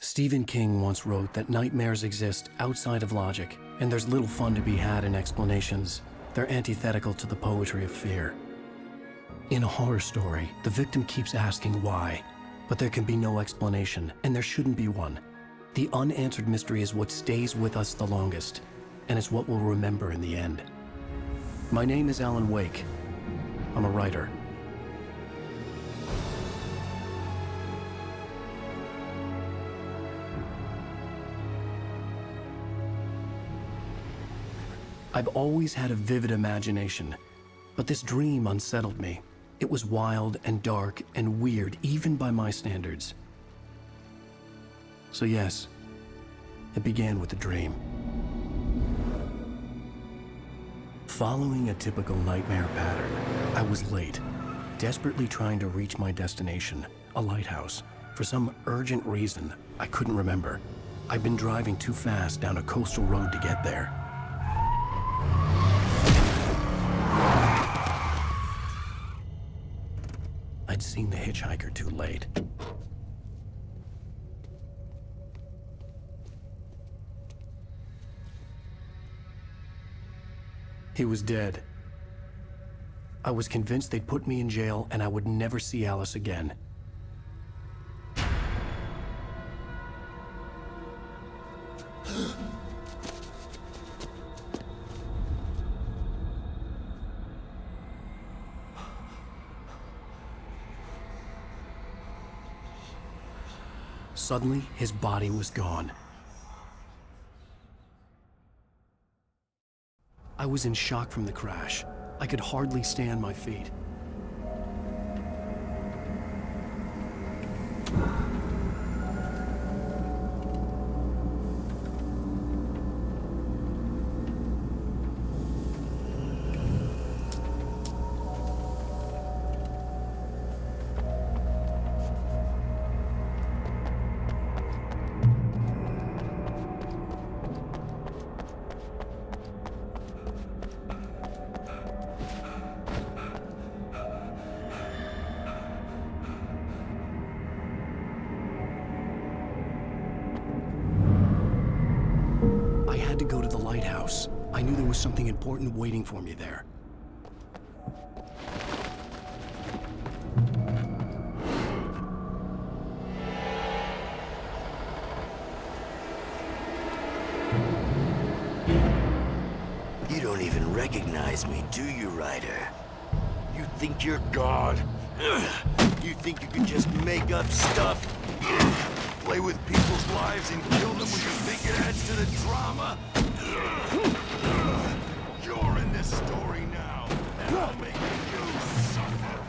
Stephen King once wrote that nightmares exist outside of logic, and there's little fun to be had in explanations. They're antithetical to the poetry of fear. In a horror story, the victim keeps asking why, but there can be no explanation, and there shouldn't be one. The unanswered mystery is what stays with us the longest, and it's what we'll remember in the end. My name is Alan Wake. I'm a writer. I've always had a vivid imagination, but this dream unsettled me. It was wild and dark and weird, even by my standards. So yes, it began with a dream. Following a typical nightmare pattern, I was late, desperately trying to reach my destination, a lighthouse. For some urgent reason, I couldn't remember. I'd been driving too fast down a coastal road to get there. I'd seen the hitchhiker too late. He was dead. I was convinced they'd put me in jail and I would never see Alice again. Suddenly, his body was gone. I was in shock from the crash. I could hardly stay on my feet. To go to the lighthouse. I knew there was something important waiting for me there. You don't even recognize me, do you, Ryder? You think you're God? You think you can just make up stuff? Play with people's lives and kill them when you think it adds to the drama? You're in this story now, and I'll make you suffer.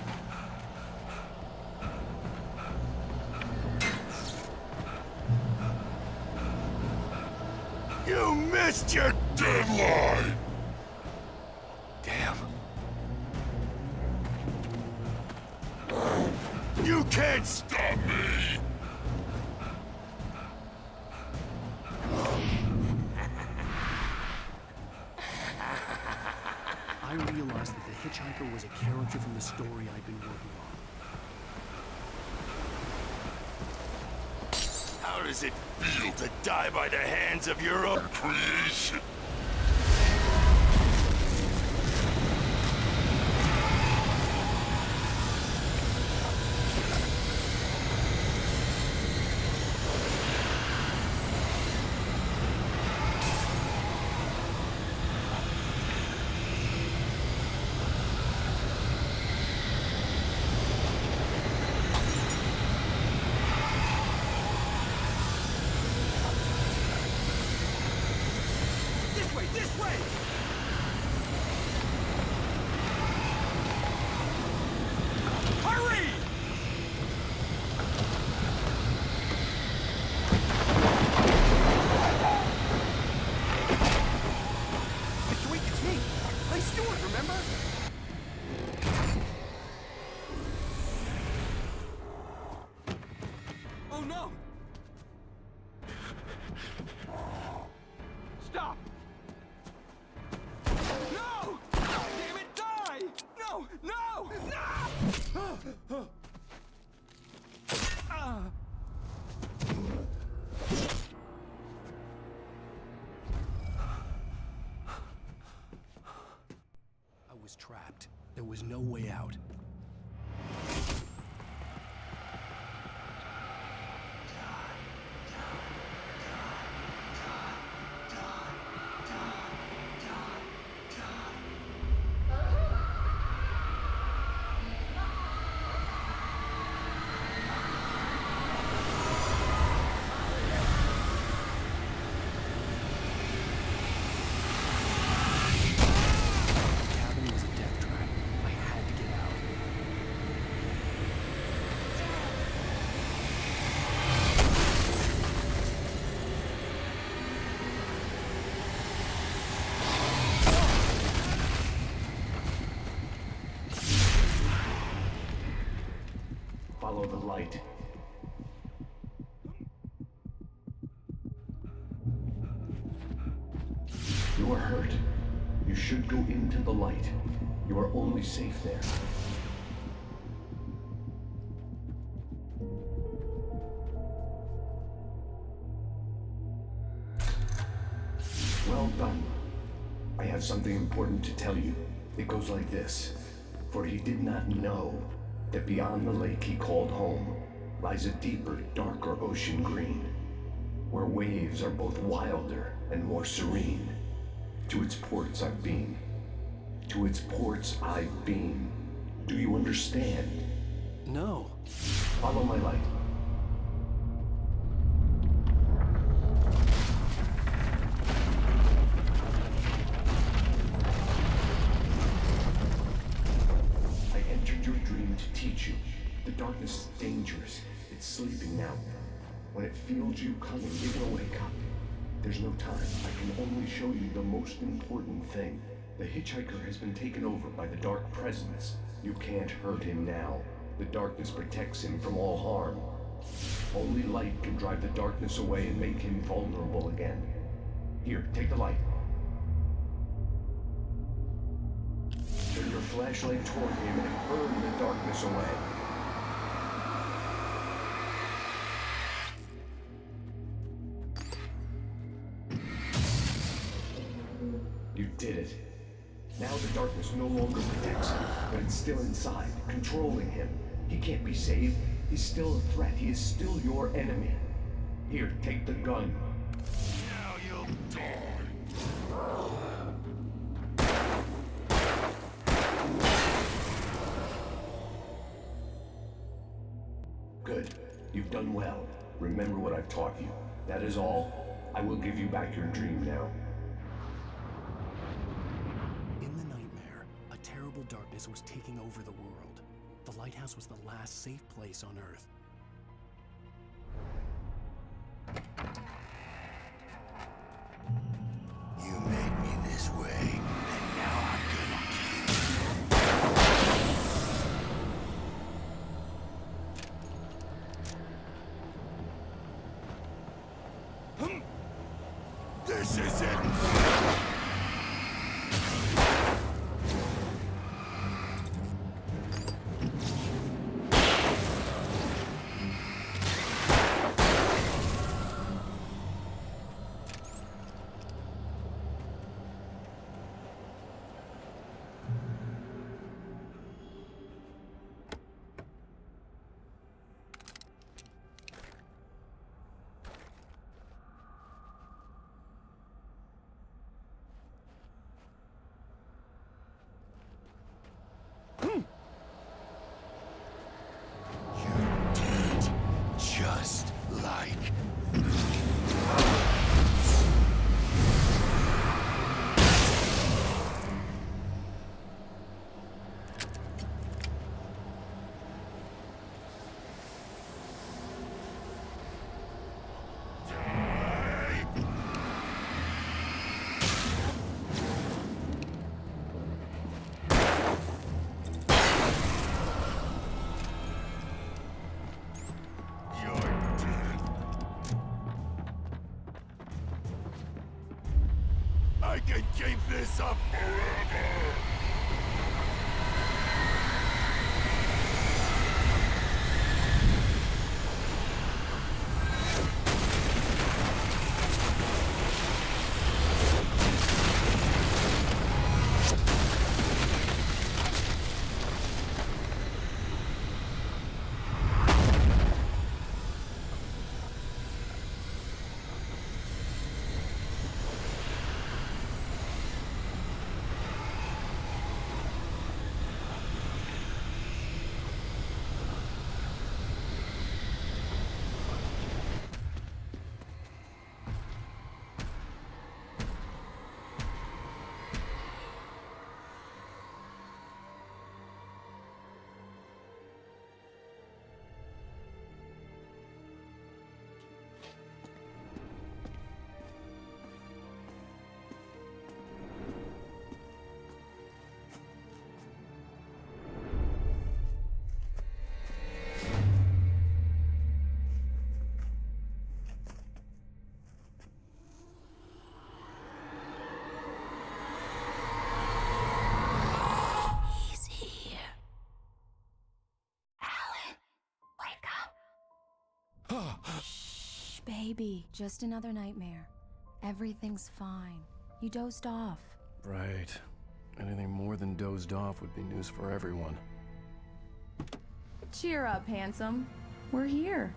You missed your deadline! Damn. You can't stop me! I realized that the hitchhiker was a character from the story I'd been working on. How does it feel to die by the hands of your own creation? This way! Hurry! Mr. Wake, it's me! Clay Stewart, remember? Oh no! Stop! No! God damn it, die! No! No! No! There was no way out. Follow the light. You are hurt. You should go into the light. You are only safe there. Well done. I have something important to tell you. It goes like this. For he did not know that beyond the lake he called home lies a deeper, darker ocean green, where waves are both wilder and more serene. To its ports I've been. To its ports I've been. Do you understand? No. Follow my light. I entered your dream to teach you. The darkness is dangerous. It's sleeping now. When it feels you coming, it will wake up. There's no time. I can only show you the most important thing. The hitchhiker has been taken over by the dark presence. You can't hurt him now. The darkness protects him from all harm. Only light can drive the darkness away and make him vulnerable again. Here, take the light. Turn your flashlight toward him and burn the darkness away. You did it. Now the darkness no longer protects him, but it's still inside, controlling him. He can't be saved. He's still a threat. He is still your enemy. Here, take the gun. Now you'll die. Good. You've done well. Remember what I've taught you. That is all. I will give you back your dream now. In the nightmare, a terrible darkness was taking over the world. The lighthouse was the last safe place on Earth. You made me this way, and now I'm gonna kill you. This is it! You're dead, just like I can keep this up forever! Shh, baby. Just another nightmare. Everything's fine. You dozed off. Right. Anything more than dozed off would be news for everyone. Cheer up, handsome. We're here.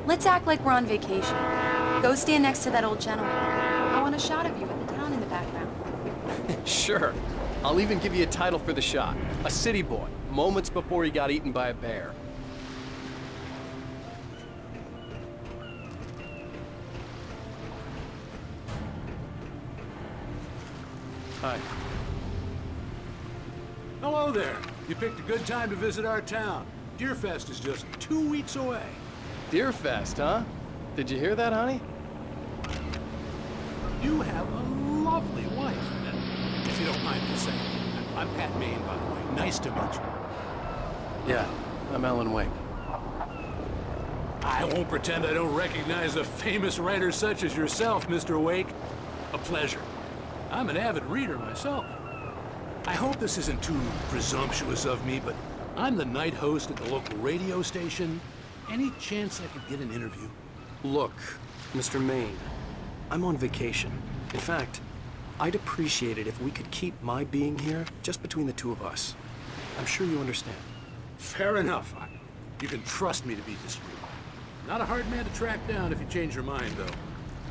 Let's act like we're on vacation. Go stand next to that old gentleman. I want a shot of you with the town in the background. Sure. I'll even give you a title for the shot. A city boy, moments before he got eaten by a bear. Hi. Hello there. You picked a good time to visit our town. Deerfest is just 2 weeks away. Deerfest, huh? Did you hear that, honey? You have a lovely wife. If you don't mind me saying. I'm Pat Maine, by the way. Nice to meet you. Yeah, I'm Alan Wake. I won't pretend I don't recognize a famous writer such as yourself, Mr. Wake. A pleasure. I'm an avid reader myself. I hope this isn't too presumptuous of me, but I'm the night host at the local radio station. Any chance I could get an interview? Look, Mr. Maine, I'm on vacation. In fact, I'd appreciate it if we could keep my being here just between the two of us. I'm sure you understand. Fair enough. You can trust me to be discreet. Not a hard man to track down if you change your mind, though.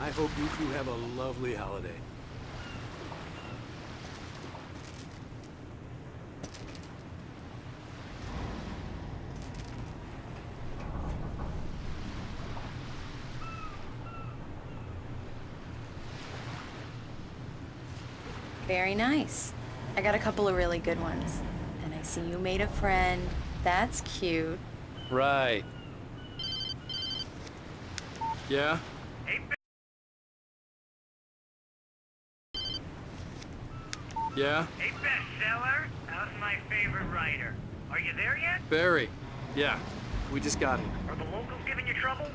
I hope you two have a lovely holiday. Very nice. I got a couple of really good ones. And I see you made a friend. That's cute. Right. Yeah? Yeah? Hey, bestseller, how's my favorite writer? Are you there yet? Barry. Yeah, we just got here. Are the locals giving you trouble?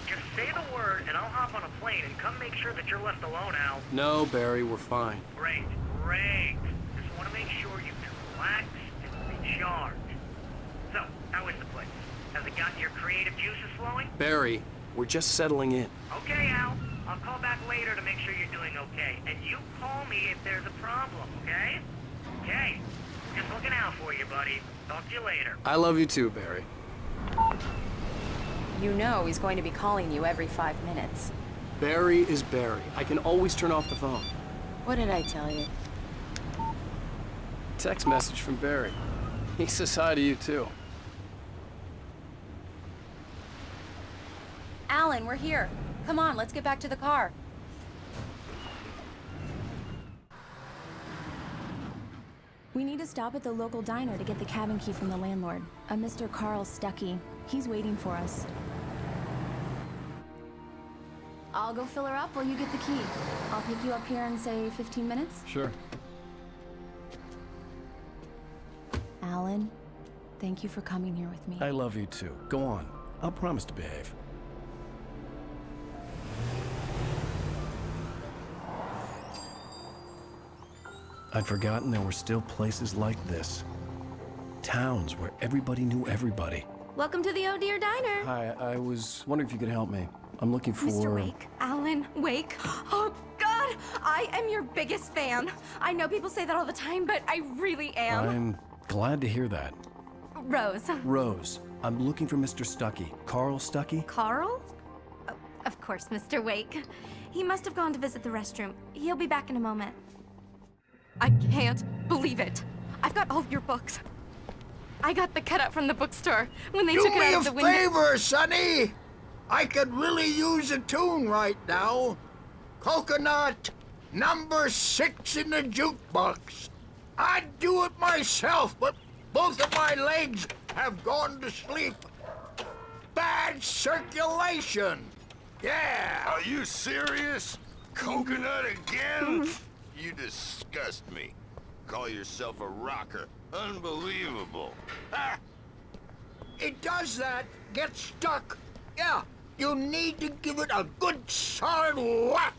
Just say the word and I'll hop on a plane and come make sure that you're left alone, Al. No, Barry, we're fine. Great, great. Just want to make sure you can relax and recharge. So, how is the place? Has it gotten your creative juices flowing? Barry, we're just settling in. Okay, Al. I'll call back later to make sure you're doing okay. And you call me if there's a problem, okay? Okay. Just looking out for you, buddy. Talk to you later. I love you too, Barry. You know he's going to be calling you every 5 minutes. Barry is Barry. I can always turn off the phone. What did I tell you? Text message from Barry. He says hi to you too. Alan, we're here. Come on, let's get back to the car. We need to stop at the local diner to get the cabin key from the landlord. A Mr. Carl Stuckey. He's waiting for us. I'll go fill her up while you get the key. I'll pick you up here in, say, 15 minutes? Sure. Alan, thank you for coming here with me. I love you too. Go on. I'll promise to behave. I'd forgotten there were still places like this. Towns where everybody knew everybody. Welcome to the Oh Dear Diner. Hi, I was wondering if you could help me. I'm looking for... Mr. Wake. Alan Wake. Oh, God! I am your biggest fan. I know people say that all the time, but I really am. I'm glad to hear that. Rose. Rose, I'm looking for Mr. Stuckey. Carl Stuckey? Carl? Oh, of course, Mr. Wake. He must have gone to visit the restroom. He'll be back in a moment. I can't believe it. I've got all of your books. I got the cutout from the bookstore when they took it out of the window. Do me a favor, Sonny! I could really use a tune right now. Coconut, number 6 in the jukebox. I'd do it myself, but both of my legs have gone to sleep. Bad circulation. Yeah. Are you serious? Coconut again? You disgust me. Call yourself a rocker. Unbelievable. Ha! It does that. Get stuck. Yeah, you need to give it a good solid whack.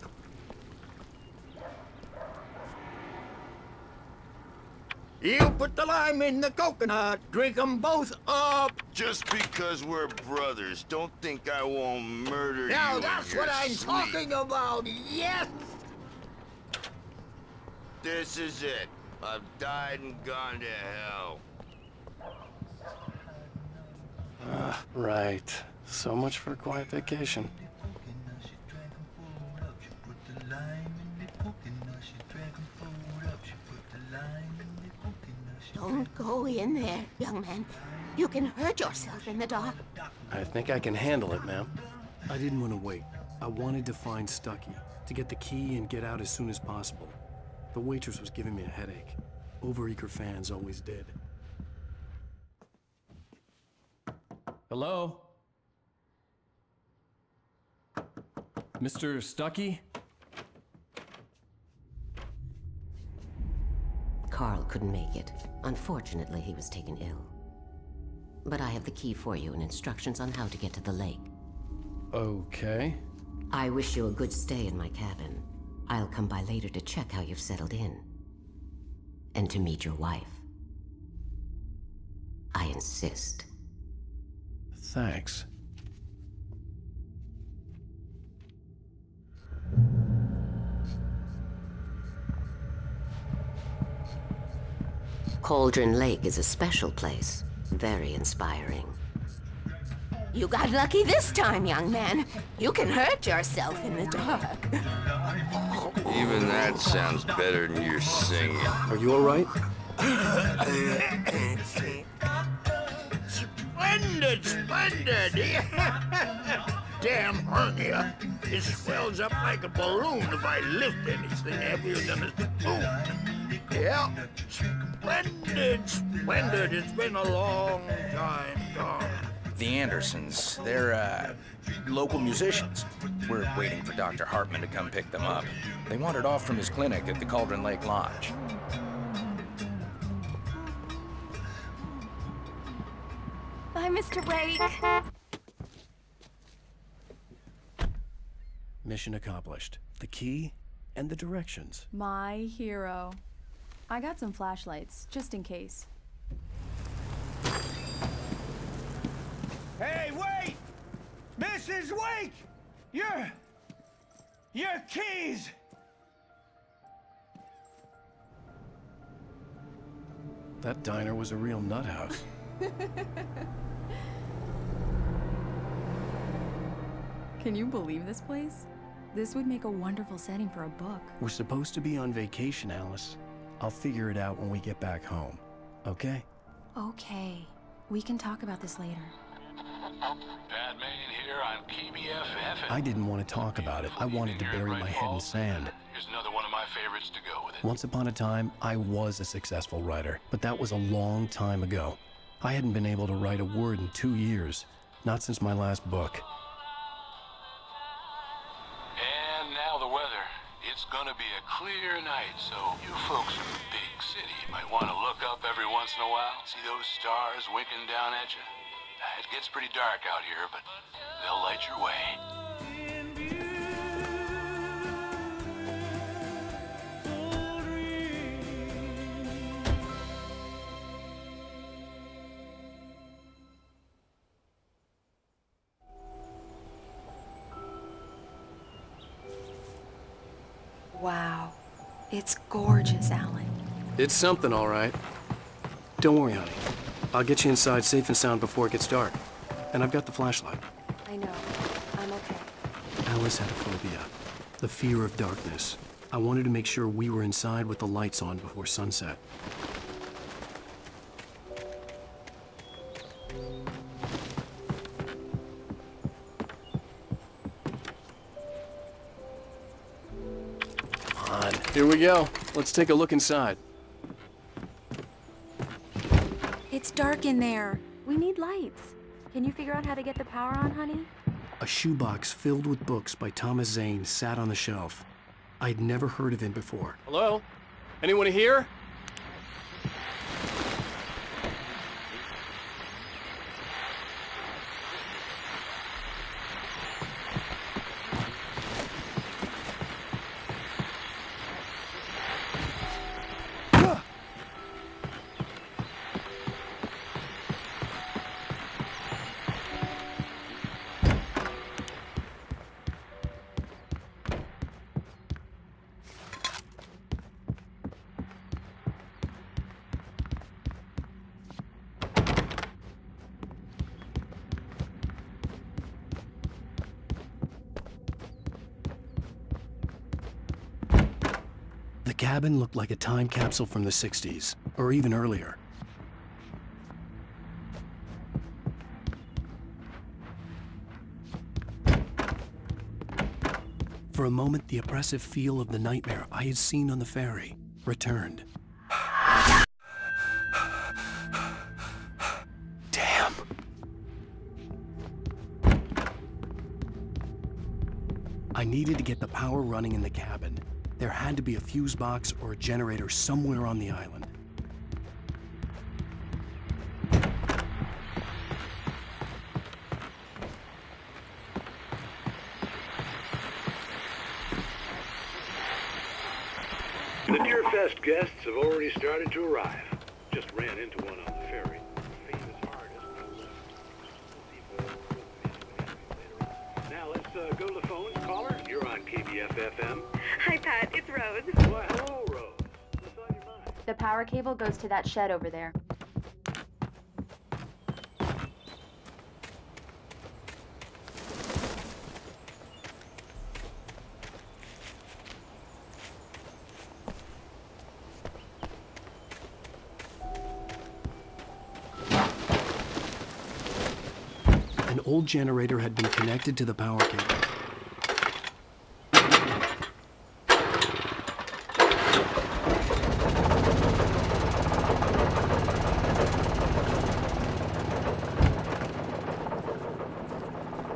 You put the lime in the coconut. Drink them both up. Just because we're brothers, don't think I won't murder you. Now in that's your what I'm sleep. talking about. Yes. This is it. I've died and gone to hell. Right. So much for a quiet vacation. Don't go in there, young man. You can hurt yourself in the dark. I think I can handle it, ma'am. I didn't want to wait. I wanted to find Stucky, to get the key and get out as soon as possible. The waitress was giving me a headache. Overeager fans always did. Hello? Mr. Stucky? Carl couldn't make it. Unfortunately, he was taken ill. But I have the key for you and instructions on how to get to the lake. Okay. I wish you a good stay in my cabin. I'll come by later to check how you've settled in. And to meet your wife. I insist. Thanks. Cauldron Lake is a special place. Very inspiring. You got lucky this time, young man. You can hurt yourself in the dark. Even that sounds better than your singing. Are you all right? Splendid, splendid. Damn hernia. It swells up like a balloon if I lift anything heavier than a spoon. Yeah, splendid, splendid. It's been a long time gone. The Andersons, they're, local musicians. We're waiting for Dr. Hartman to come pick them up. They wandered off from his clinic at the Cauldron Lake Lodge. Bye, Mr. Wake. Mission accomplished. The key and the directions. My hero. I got some flashlights, just in case. Hey, wait! Mrs. Wake! Your keys! That diner was a real nut house. Can you believe this place? This would make a wonderful setting for a book. We're supposed to be on vacation, Alice. I'll figure it out when we get back home. Okay? Okay. We can talk about this later. Pat Main here on KBFF. I didn't want to talk about it. I wanted to bury my head in sand. Here's another one of my favorites to go with it. Once upon a time, I was a successful writer, but that was a long time ago. I hadn't been able to write a word in 2 years, not since my last book. And now the weather. It's gonna be a clear night, so you folks in the big city might want to look up every once in a while. See those stars winking down at you? It gets pretty dark out here, but they'll light your way. Wow. It's gorgeous, Alan. It's something, all right. Don't worry, honey. I'll get you inside safe and sound before it gets dark. And I've got the flashlight. I know. I'm okay. Alice had a phobia. The fear of darkness. I wanted to make sure we were inside with the lights on before sunset. on. Here we go. Let's take a look inside. It's dark in there. We need lights. Can you figure out how to get the power on, honey? A shoebox filled with books by Thomas Zane sat on the shelf. I'd never heard of him before. Hello? Anyone here? The cabin looked like a time capsule from the 60s, or even earlier. For a moment, the oppressive feel of the nightmare I had seen on the ferry returned. Damn. I needed to get the power running in the cabin. There had to be a fuse box or a generator somewhere on the island. The Deerfest guests have already started to arrive. Just ran into one on the ferry. Famous artist. Now let's go to the phones. Caller, you're on KBF-FM. Hi, Pat. It's Rose. Why, hello, Rose. What's on your mind? The power cable goes to that shed over there. An old generator had been connected to the power cable.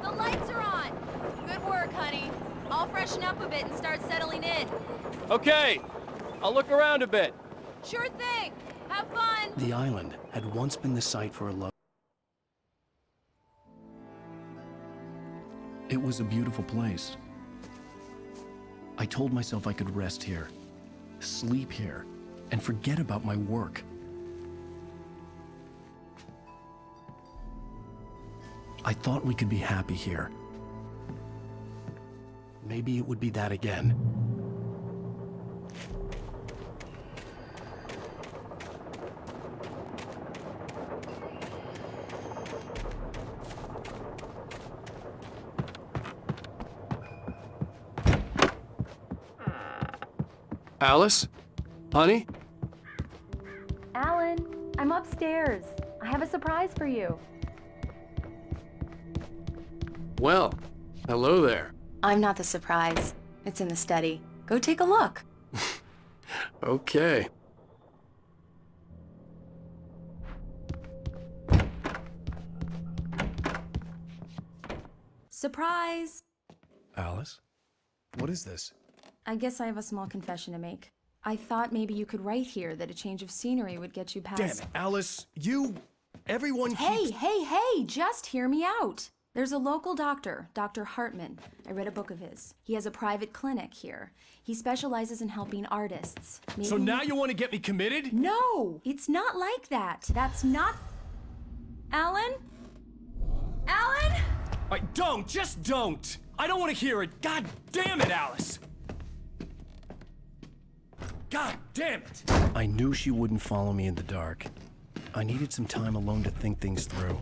The lights are on! Good work, honey. I'll freshen up a bit and start settling in. Okay, I'll look around a bit. Sure thing! Have fun! The island had once been the site for a love. It was a beautiful place. I told myself I could rest here, sleep here, and forget about my work. I thought we could be happy here. Maybe it would be that again. Alice? Honey? Alan, I'm upstairs. I have a surprise for you. Well, hello there. I'm not the surprise. It's in the study. Go take a look. Okay. Surprise! Alice? What is this? I guess I have a small confession to make. I thought maybe you could write here that a change of scenery would get you past— Damn it, Alice, everyone keeps— Hey, just hear me out. There's a local doctor, Dr. Hartman. I read a book of his. He has a private clinic here. He specializes in helping artists. So now you want to get me committed? No, it's not like that. That's not— Alan? Alan? Just don't! I don't want to hear it. God damn it, Alice! God damn it! I knew she wouldn't follow me in the dark. I needed some time alone to think things through.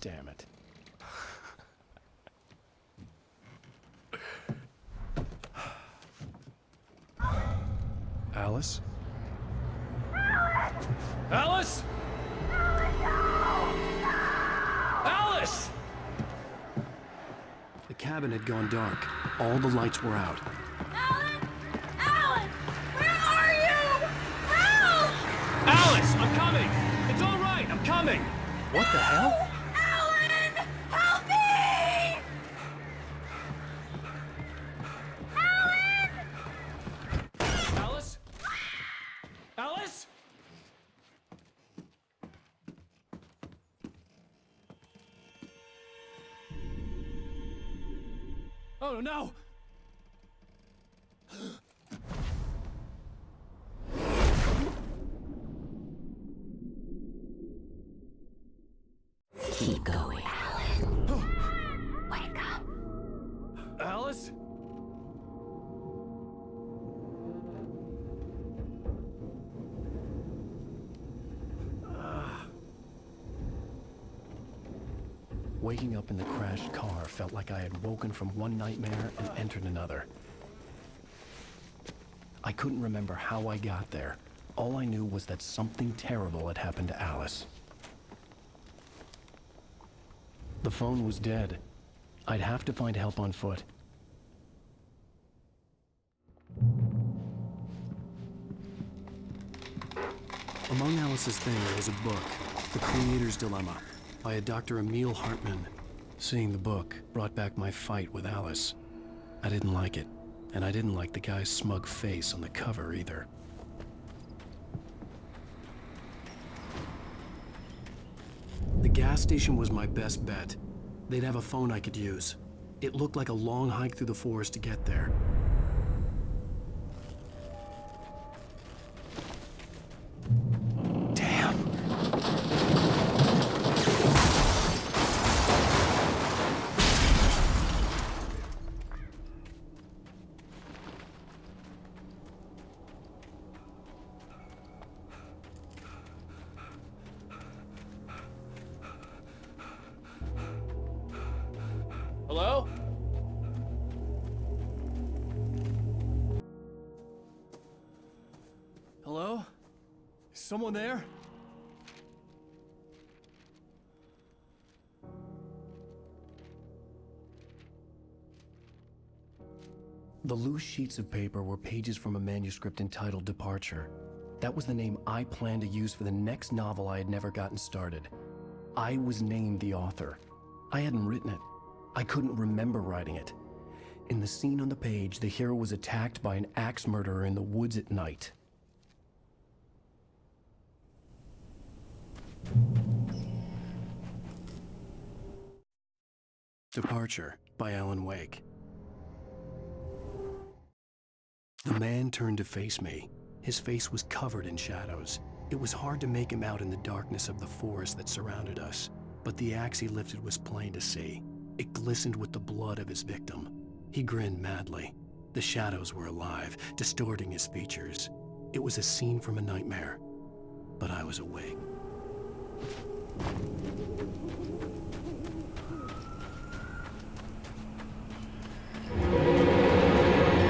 Damn it. Alice? Alice? Alice! The cabin had gone dark. All the lights were out. Alan! Alan! Where are you? Help! Alice, I'm coming! It's all right, I'm coming! What the hell? Alan! Help me! Alan! Alice? Alice? Oh no! Keep going, Alan. Wake up. Alice? Waking up in the crashed car felt like I had woken from one nightmare and entered another. I couldn't remember how I got there. All I knew was that something terrible had happened to Alice. The phone was dead. I'd have to find help on foot. Among Alice's things was a book, The Creator's Dilemma, by a Dr. Emil Hartman. Seeing the book brought back my fight with Alice. I didn't like it, and I didn't like the guy's smug face on the cover either. The gas station was my best bet. They'd have a phone I could use. It looked like a long hike through the forest to get there. Damn. Hello? Hello? Is someone there? The loose sheets of paper were pages from a manuscript entitled Departure. That was the name I planned to use for the next novel I had never gotten started. I was named the author. I hadn't written it. I couldn't remember writing it. In the scene on the page, the hero was attacked by an axe murderer in the woods at night. Departure by Alan Wake. The man turned to face me. His face was covered in shadows. It was hard to make him out in the darkness of the forest that surrounded us, but the axe he lifted was plain to see. It glistened with the blood of his victim. He grinned madly. The shadows were alive, distorting his features. It was a scene from a nightmare, but I was awake.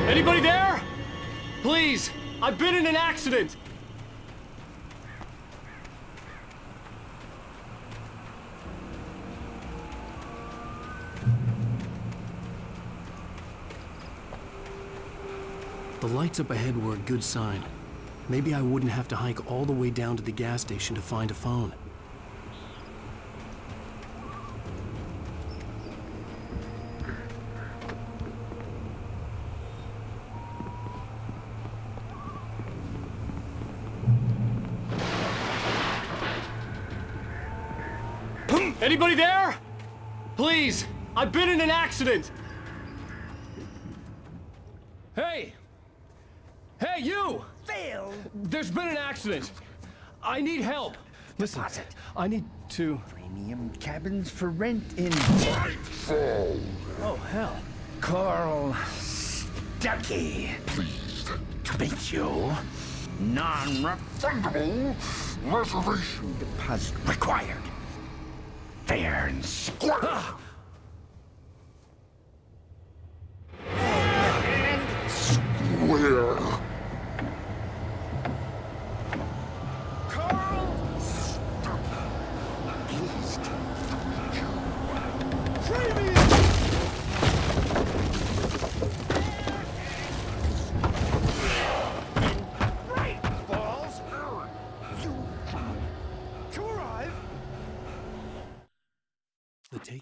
Anybody there? Please, I've been in an accident. The lights up ahead were a good sign. Maybe I wouldn't have to hike all the way down to the gas station to find a phone. Anybody there? Please, I've been in an accident. Hey! Hey, you! Phil! There's been an accident. I need help. Listen, I need to... Premium cabins for rent in... Oh, hell. Carl Stuckey. Pleased to meet you. Non-refundable reservation deposit required. Fair and square. And square.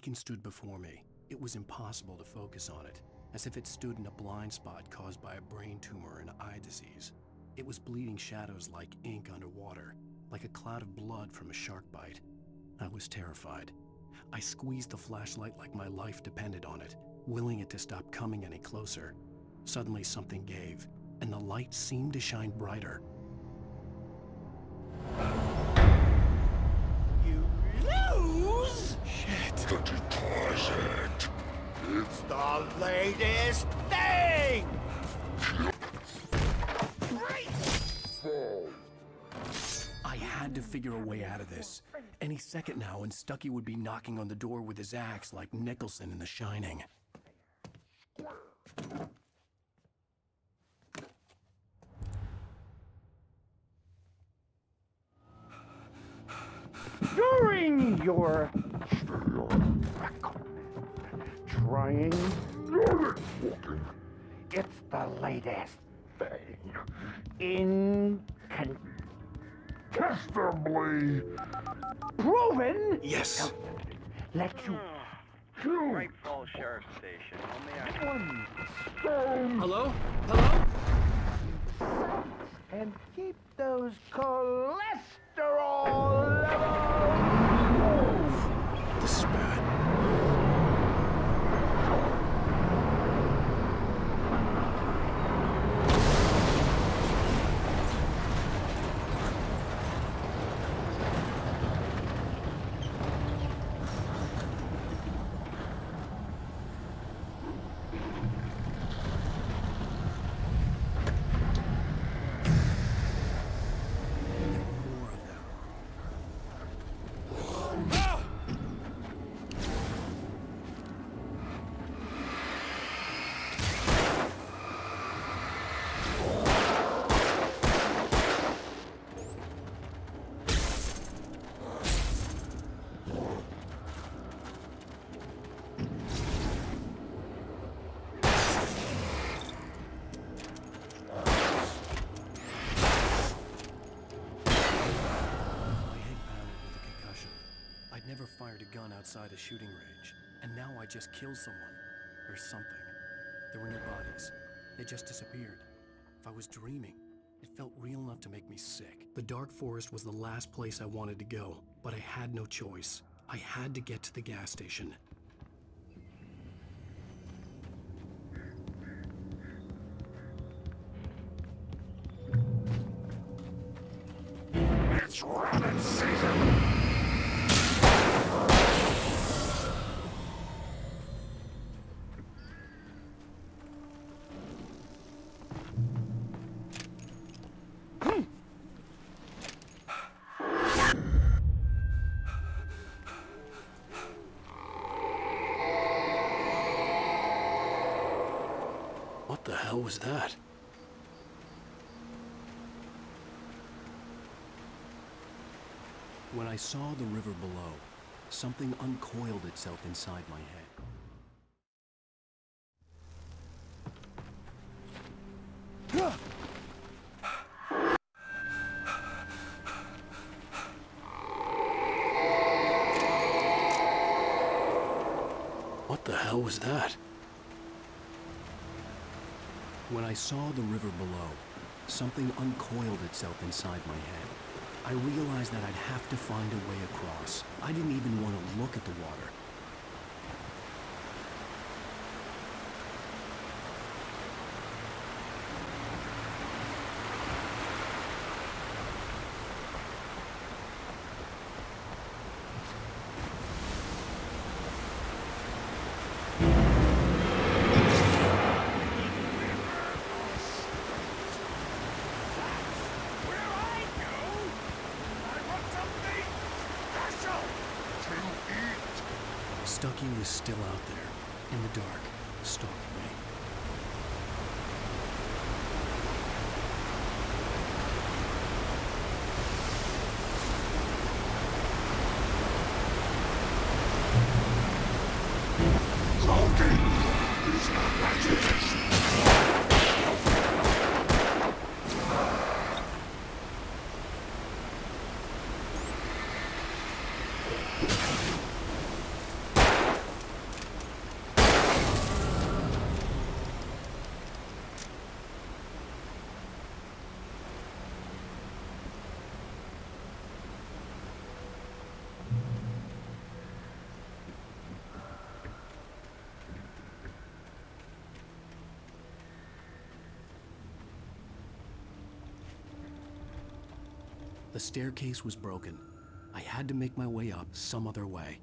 beacon stood before me. It was impossible to focus on it, as if it stood in a blind spot caused by a brain tumor and eye disease. It was bleeding shadows like ink underwater, like a cloud of blood from a shark bite. I was terrified. I squeezed the flashlight like my life depended on it, willing it to stop coming any closer. Suddenly something gave, and the light seemed to shine brighter. You lose? Shit! The deposit. It's the latest thing! I had to figure a way out of this. Any second now, and Stucky would be knocking on the door with his axe like Nicholson in The Shining. During your trying, it's the latest thing. Incontestably proven. Yes. Let you Great Falls Sheriff Station. one stone Hello? Hello? and keep those cholesterol levels. This is bad. Never fired a gun outside a shooting range, and now I just killed someone, or something. There were no bodies. They just disappeared. If I was dreaming, it felt real enough to make me sick. The dark forest was the last place I wanted to go, but I had no choice. I had to get to the gas station. It's rabbit season. What the hell was that? When I saw the river below, something uncoiled itself inside my head. What the hell was that? When I saw the river below, something uncoiled itself inside my head. I realized that I'd have to find a way across. I didn't even want to look at the water. Stucky was still out there, in the dark, stalking me. The staircase was broken. I had to make my way up some other way.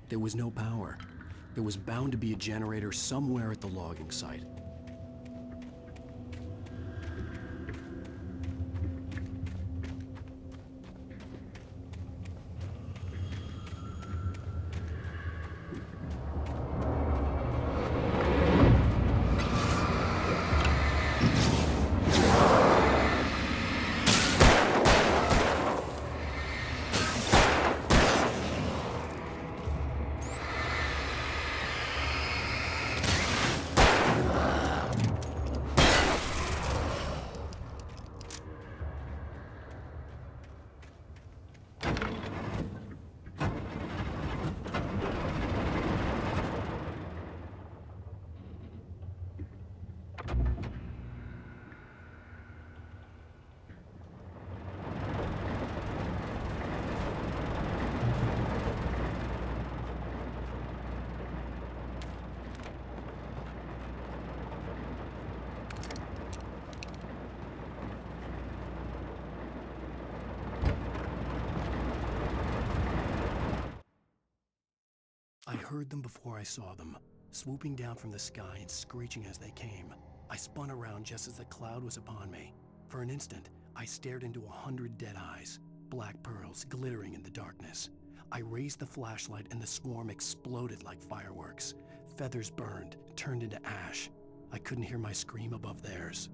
There was no power. There was bound to be a generator somewhere at the logging site. I heard them before I saw them, swooping down from the sky and screeching as they came. I spun around just as the cloud was upon me. For an instant, I stared into 100 dead eyes, black pearls glittering in the darkness. I raised the flashlight and the swarm exploded like fireworks. Feathers burned, turned into ash. I couldn't hear my scream above theirs.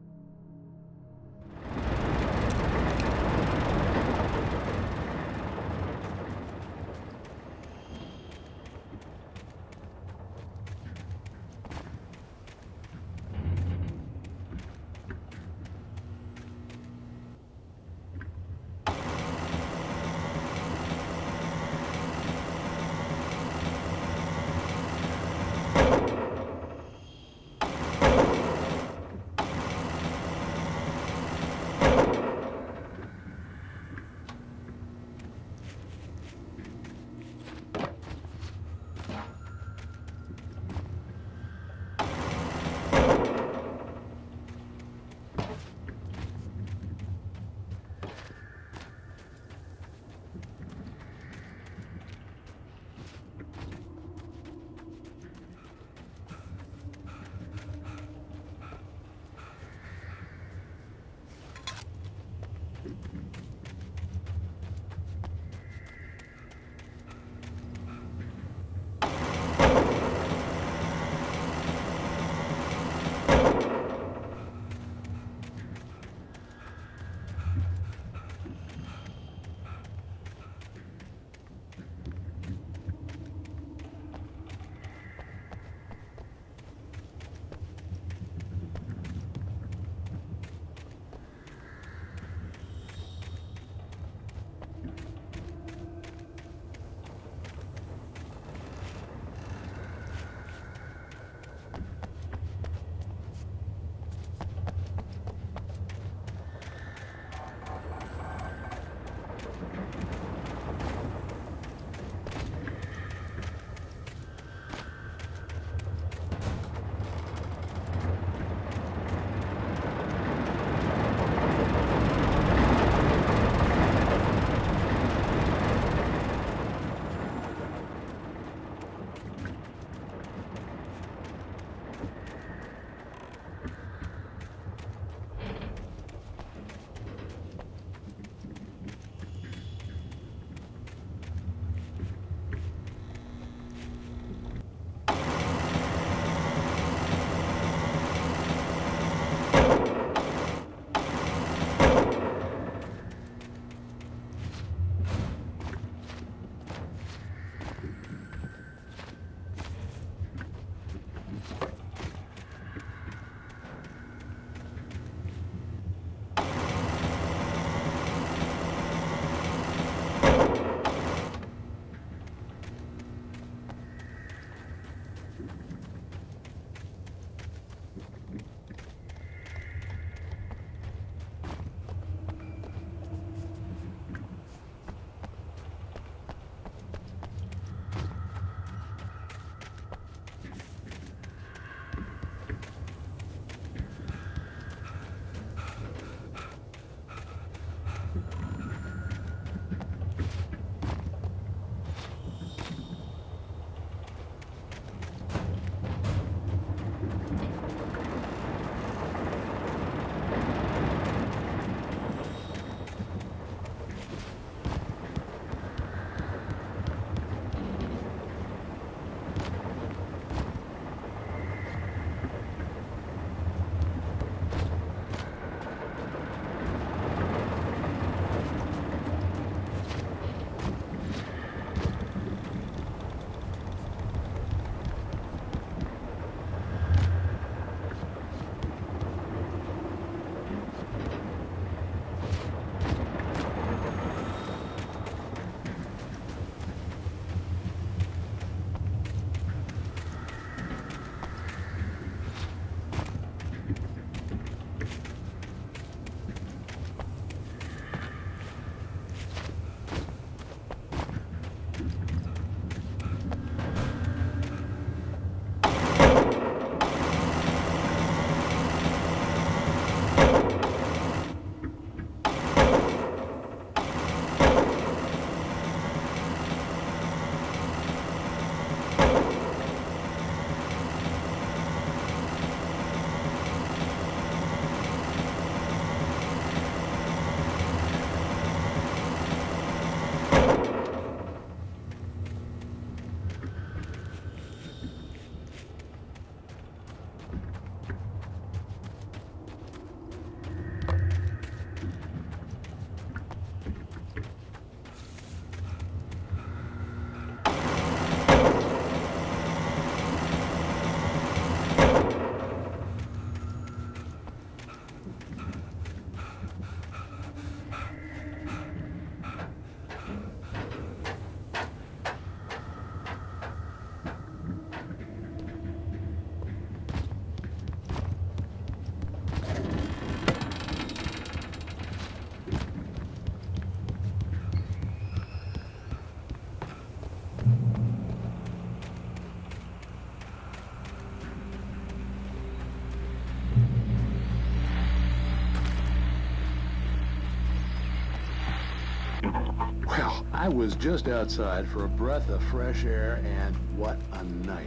I was just outside for a breath of fresh air, and what a night.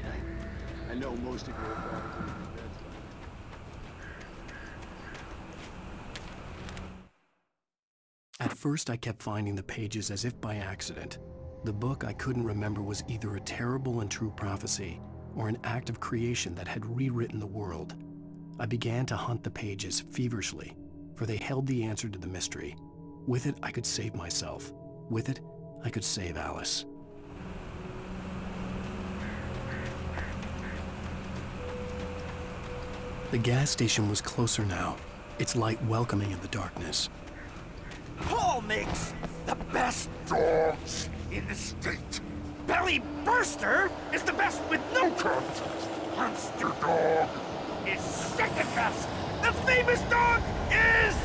I know most of you are probably in bed. At first, I kept finding the pages as if by accident. The book I couldn't remember was either a terrible and true prophecy or an act of creation that had rewritten the world. I began to hunt the pages feverishly, for they held the answer to the mystery. With it, I could save myself. With it, I could save Alice. The gas station was closer now, its light welcoming in the darkness. Paul makes the best dogs in the state. Belly Burster is the best with no cut. Monster Dog is second best. The famous dog is...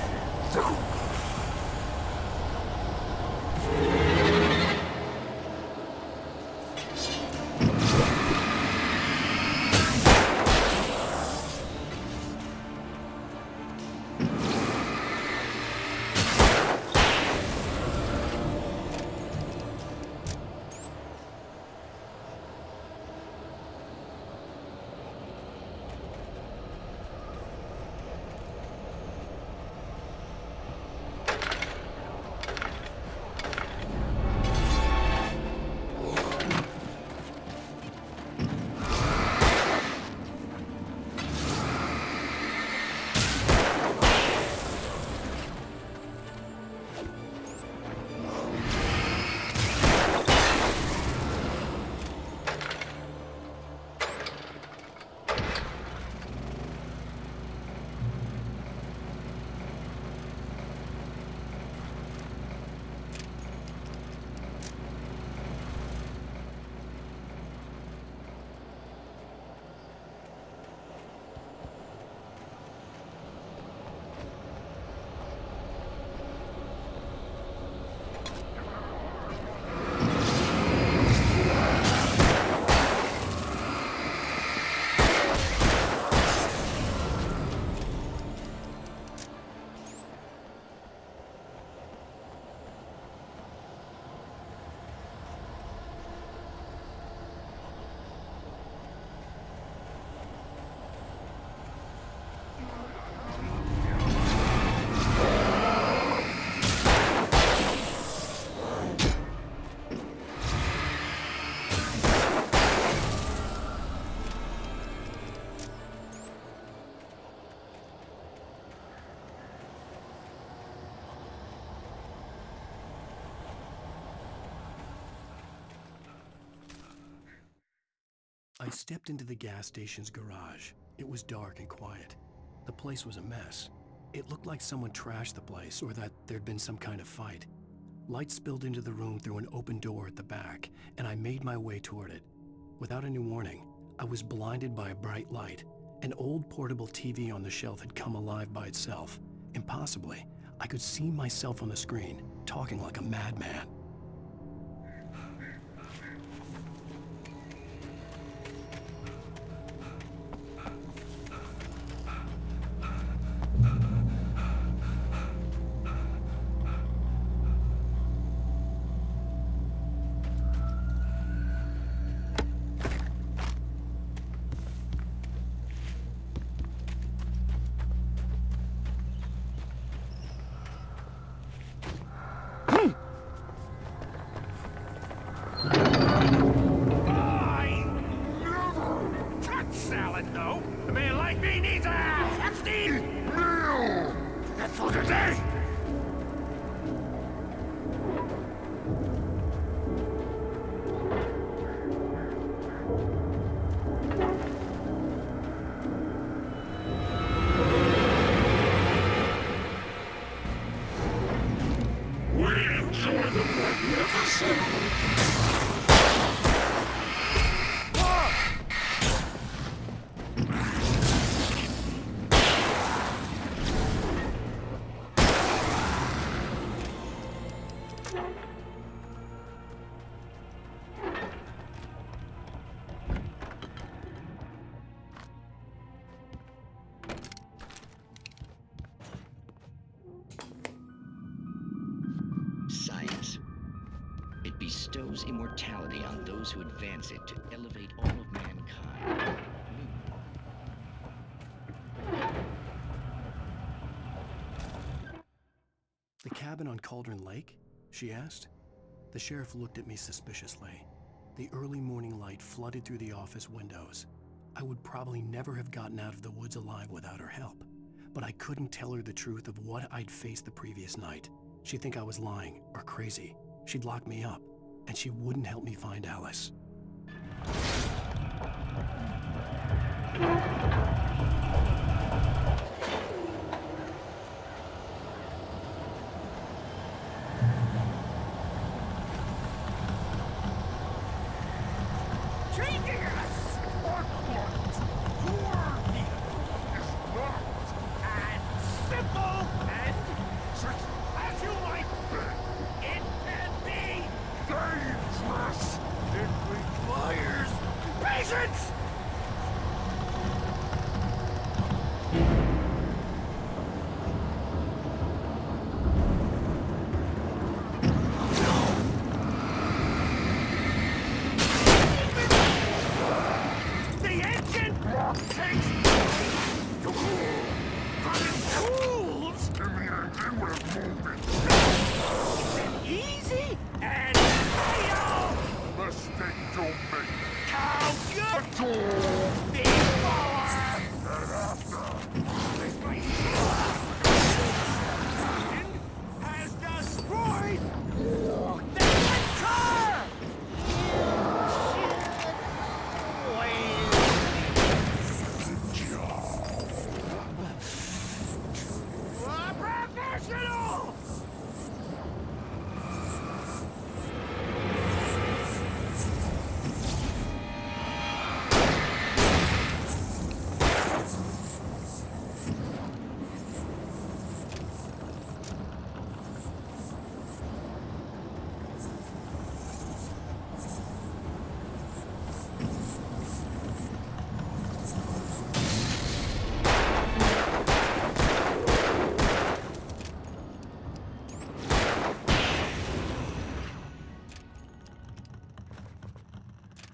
I stepped into the gas station's garage. It was dark and quiet. The place was a mess. It looked like someone trashed the place or that there'd been some kind of fight. Light spilled into the room through an open door at the back, and I made my way toward it. Without any warning, I was blinded by a bright light. An old portable TV on the shelf had come alive by itself. Impossibly, I could see myself on the screen, talking like a madman. Science. bestows immortality on those who advance it to elevate all of mankind. The cabin on Cauldron Lake? She asked. The sheriff looked at me suspiciously. The early morning light flooded through the office windows. I would probably never have gotten out of the woods alive without her help, but I couldn't tell her the truth of what I'd faced the previous night. She'd think I was lying or crazy. She'd lock me up, and she wouldn't help me find Alice.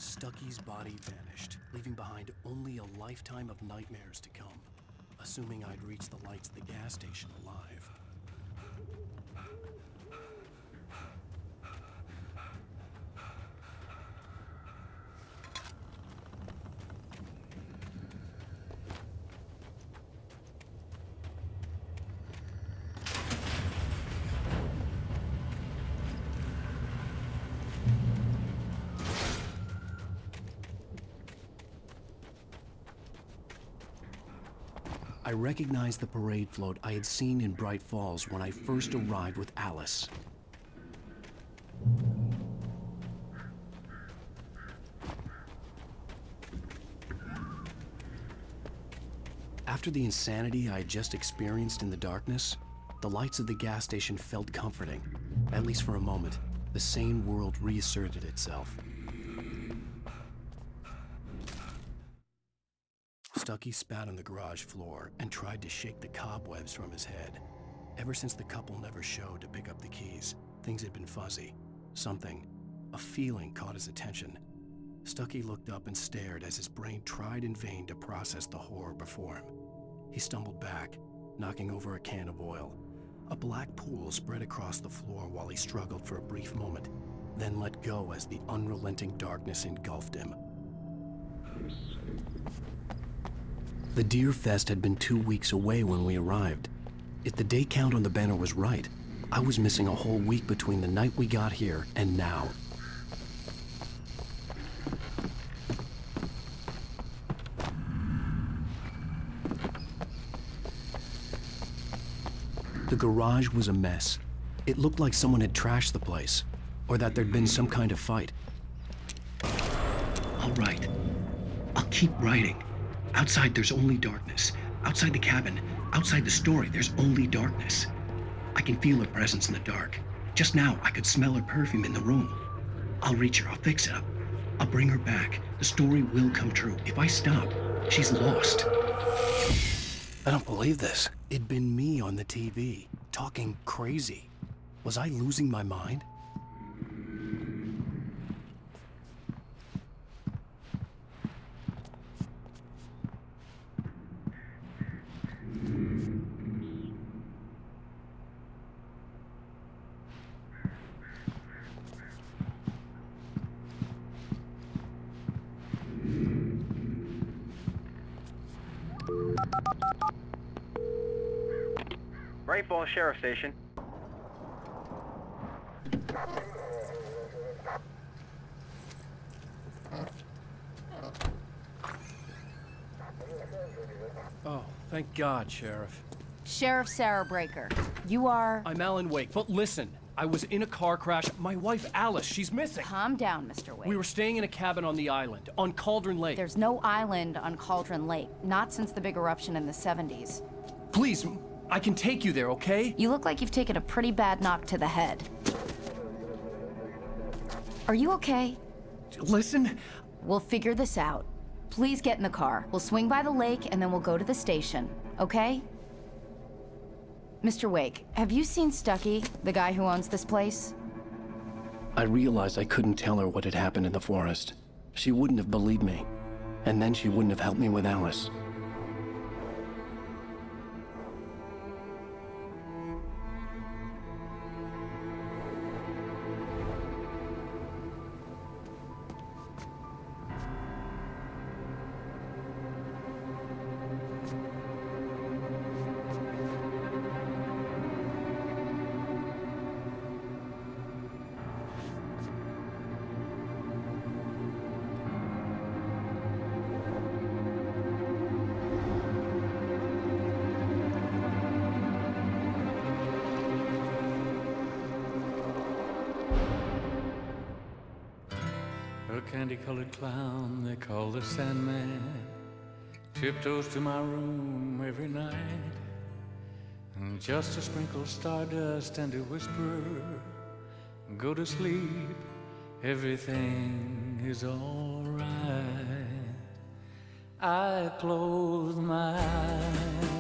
Stucky's body vanished, leaving behind only a lifetime of nightmares to come, assuming I'd reached the lights of the gas station alive. I recognized the parade float I had seen in Bright Falls when I first arrived with Alice. After the insanity I had just experienced in the darkness, the lights of the gas station felt comforting. At least for a moment, the sane world reasserted itself. Stucky spat on the garage floor and tried to shake the cobwebs from his head. Ever since the couple never showed to pick up the keys, things had been fuzzy. Something, a feeling, caught his attention. Stucky looked up and stared as his brain tried in vain to process the horror before him. He stumbled back, knocking over a can of oil. A black pool spread across the floor while he struggled for a brief moment, then let go as the unrelenting darkness engulfed him. The Deer Fest had been 2 weeks away when we arrived. If the day count on the banner was right, I was missing a whole week between the night we got here and now. The garage was a mess. It looked like someone had trashed the place, or that there'd been some kind of fight. I'll write. I'll keep writing. Outside, there's only darkness. Outside the cabin, outside the story, there's only darkness. I can feel her presence in the dark. Just now, I could smell her perfume in the room. I'll reach her, I'll fix it up. I'll bring her back. The story will come true. If I stop, she's lost. I don't believe this. It'd been me on the TV, talking crazy. Was I losing my mind? Bright Falls Sheriff Station. Oh, thank God, Sheriff. Sheriff Sarah Breaker. You are... I'm Alan Wake, but listen. I was in a car crash. My wife, Alice, she's missing. Calm down, Mr. Wake. We were staying in a cabin on the island, on Cauldron Lake. There's no island on Cauldron Lake. Not since the big eruption in the 70s. Please, I can take you there, okay? You look like you've taken a pretty bad knock to the head. Are you okay? Listen. We'll figure this out. Please get in the car. We'll swing by the lake and then we'll go to the station, okay? Mr. Wake, have you seen Stucky, the guy who owns this place? I realized I couldn't tell her what had happened in the forest. She wouldn't have believed me. And then she wouldn't have helped me with Alice. A candy-colored clown they call the Sandman tiptoes to my room every night, and just to sprinkle stardust and to whisper, go to sleep, everything is all right. I close my eyes